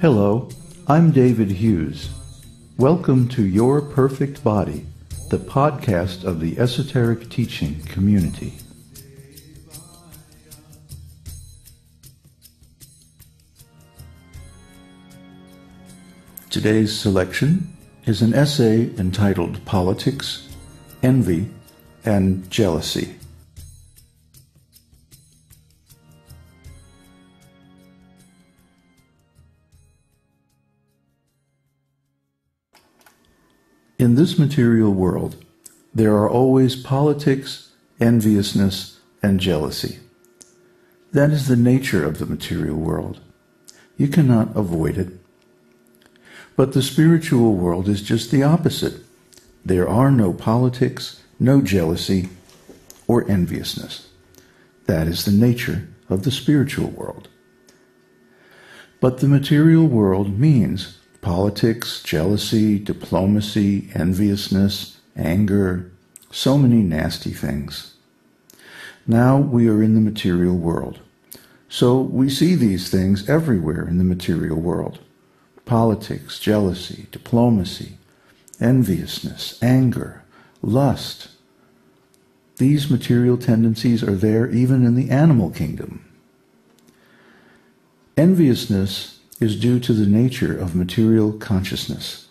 Hello, I'm David Hughes. Welcome to Your Perfect Body, the podcast of the Esoteric Teaching community. Today's selection is an essay entitled Politics, Envy, and Jealousy. In this material world, there are always politics, enviousness, and jealousy. That is the nature of the material world. You cannot avoid it. But the spiritual world is just the opposite. There are no politics, no jealousy, or enviousness. That is the nature of the spiritual world. But the material world means politics, jealousy, diplomacy, enviousness, anger, so many nasty things. Now we are in the material world. So we see these things everywhere in the material world. Politics, jealousy, diplomacy, enviousness, anger, lust. These material tendencies are there even in the animal kingdom. Enviousness is due to the nature of material consciousness,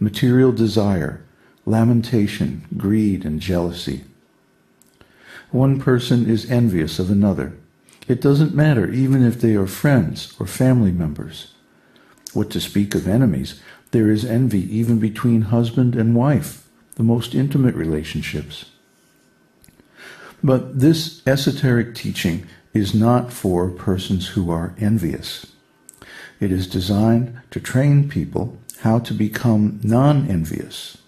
material desire, lamentation, greed, and jealousy. One person is envious of another. It doesn't matter even if they are friends or family members. What to speak of enemies, there is envy even between husband and wife, the most intimate relationships. But this esoteric teaching is not for persons who are envious. It is designed to train people how to become non-envious.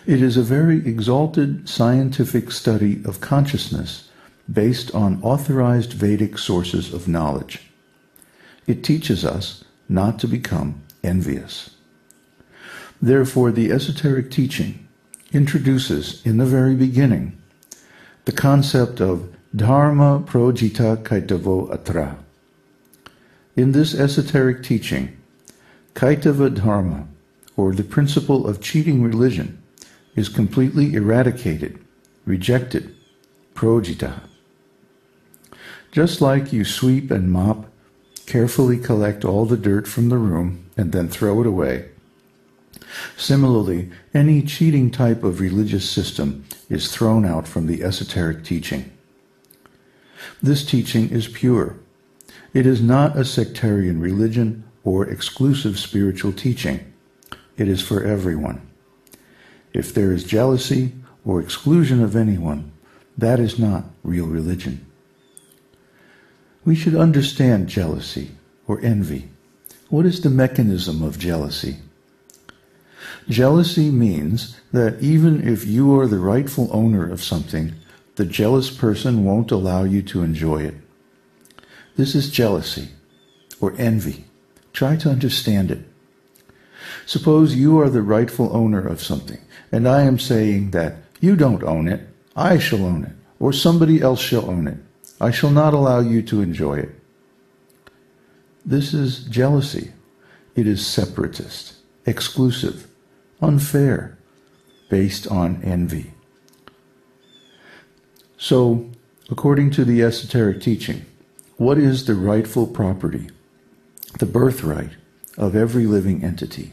It is a very exalted scientific study of consciousness based on authorized Vedic sources of knowledge. It teaches us not to become envious. Therefore, the esoteric teaching introduces in the very beginning the concept of dharma projita kaitavo atra. In this esoteric teaching, Kaitava Dharma, or the principle of cheating religion, is completely eradicated, rejected, projita. Just like you sweep and mop, carefully collect all the dirt from the room, and then throw it away, similarly, any cheating type of religious system is thrown out from the esoteric teaching. This teaching is pure. It is not a sectarian religion or exclusive spiritual teaching. It is for everyone. If there is jealousy or exclusion of anyone, that is not real religion. We should understand jealousy or envy. What is the mechanism of jealousy? Jealousy means that even if you are the rightful owner of something, the jealous person won't allow you to enjoy it. This is jealousy or envy. Try to understand it. Suppose you are the rightful owner of something, and I am saying that you don't own it, I shall own it, or somebody else shall own it. I shall not allow you to enjoy it. This is jealousy. It is separatist, exclusive, unfair, based on envy. So, according to the esoteric teaching, what is the rightful property, the birthright of every living entity?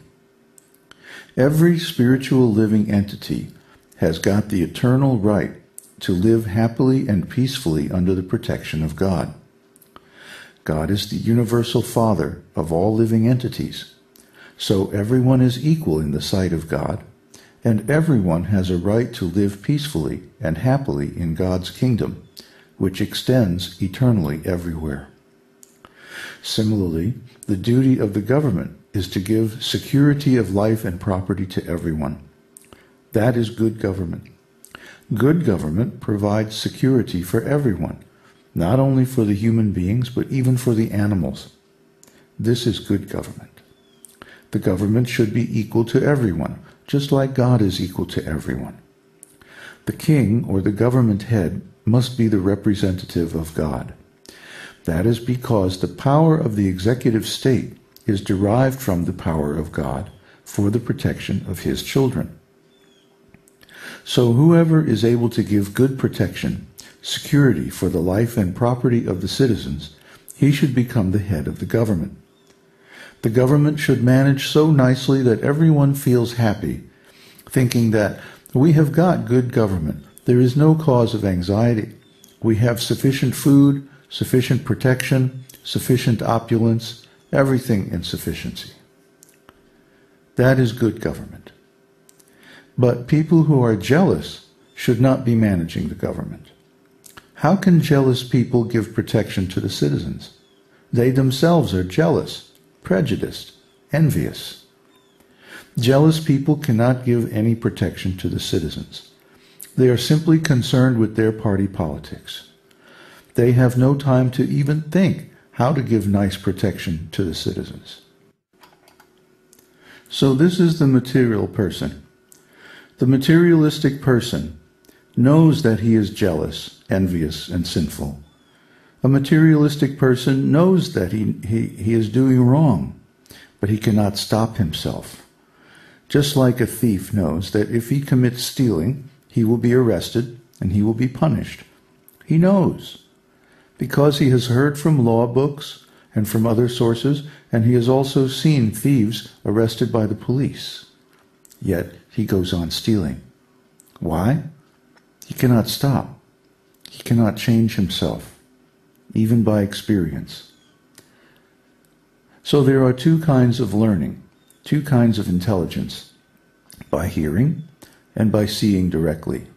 Every spiritual living entity has got the eternal right to live happily and peacefully under the protection of God. God is the universal Father of all living entities, so everyone is equal in the sight of God, and everyone has a right to live peacefully and happily in God's kingdom, which extends eternally everywhere. Similarly, the duty of the government is to give security of life and property to everyone. That is good government. Good government provides security for everyone, not only for the human beings, but even for the animals. This is good government. The government should be equal to everyone, just like God is equal to everyone. The king, or the government head, must be the representative of God. That is because the power of the executive state is derived from the power of God for the protection of his children. So whoever is able to give good protection, security for the life and property of the citizens, he should become the head of the government. The government should manage so nicely that everyone feels happy, thinking that we have got good government. There is no cause of anxiety. We have sufficient food, sufficient protection, sufficient opulence, everything in sufficiency. That is good government. But people who are jealous should not be managing the government. How can jealous people give protection to the citizens? They themselves are jealous, prejudiced, envious. Jealous people cannot give any protection to the citizens. They are simply concerned with their party politics. They have no time to even think how to give nice protection to the citizens. So this is the material person. The materialistic person knows that he is jealous, envious, and sinful. A materialistic person knows that he is doing wrong, but he cannot stop himself. Just like a thief knows that if he commits stealing, he will be arrested and he will be punished. He knows, because he has heard from law books and from other sources, and he has also seen thieves arrested by the police. Yet he goes on stealing. Why? He cannot stop. He cannot change himself, even by experience. So there are two kinds of learning, two kinds of intelligence, by hearing and by seeing directly.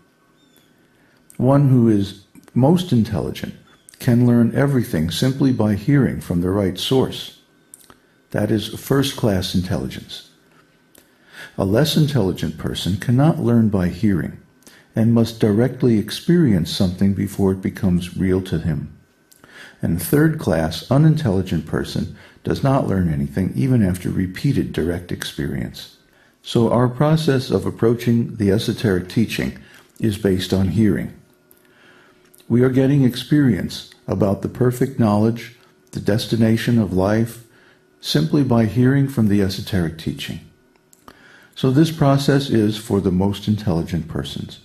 One who is most intelligent can learn everything simply by hearing from the right source. That is first-class intelligence. A less intelligent person cannot learn by hearing and must directly experience something before it becomes real to him. And a third-class, unintelligent person does not learn anything even after repeated direct experience. So our process of approaching the esoteric teaching is based on hearing. We are getting experience about the perfect knowledge, the destination of life, simply by hearing from the esoteric teaching. So this process is for the most intelligent persons.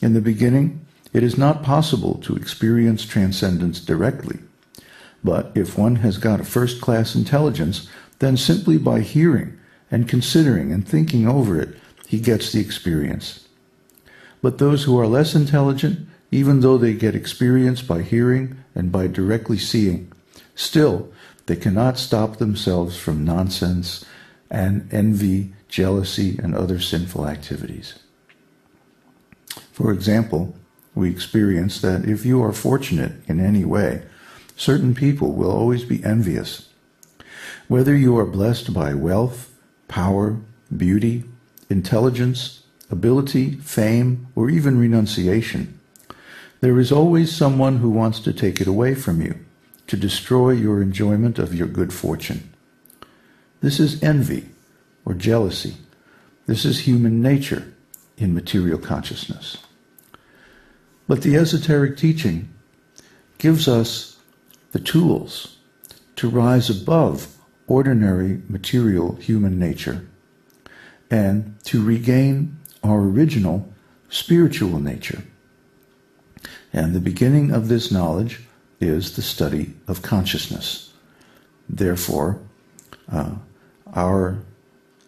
In the beginning, it is not possible to experience transcendence directly. But if one has got a first-class intelligence, then simply by hearing and considering and thinking over it, he gets the experience. But those who are less intelligent, even though they get experience by hearing and by directly seeing, still they cannot stop themselves from nonsense and envy, jealousy, and other sinful activities. For example, we experience that if you are fortunate in any way, certain people will always be envious. Whether you are blessed by wealth, power, beauty, intelligence, ability, fame, or even renunciation, there is always someone who wants to take it away from you, to destroy your enjoyment of your good fortune. This is envy or jealousy. This is human nature in material consciousness. But the esoteric teaching gives us the tools to rise above ordinary material human nature and to regain our original spiritual nature. And the beginning of this knowledge is the study of consciousness. Therefore, our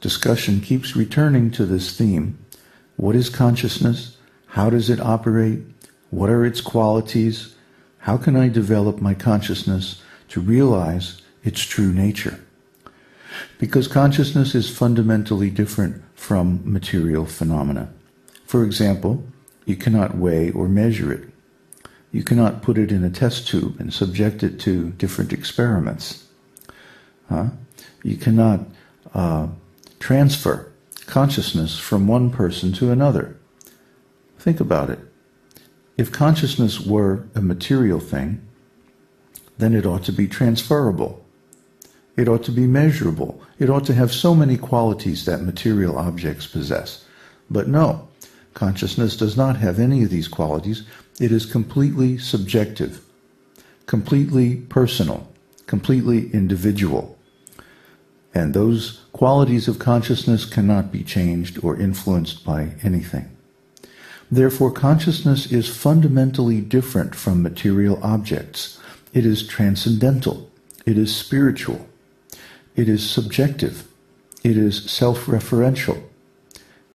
discussion keeps returning to this theme. What is consciousness? How does it operate? What are its qualities? How can I develop my consciousness to realize its true nature? Because consciousness is fundamentally different from material phenomena. For example, you cannot weigh or measure it. You cannot put it in a test tube and subject it to different experiments. You cannot transfer consciousness from one person to another. Think about it. If consciousness were a material thing, then it ought to be transferable. It ought to be measurable. It ought to have so many qualities that material objects possess. But no, consciousness does not have any of these qualities. It is completely subjective, completely personal, completely individual. and those qualities of consciousness cannot be changed or influenced by anything. Therefore, consciousness is fundamentally different from material objects. It is transcendental. It is spiritual. It is subjective. It is self-referential.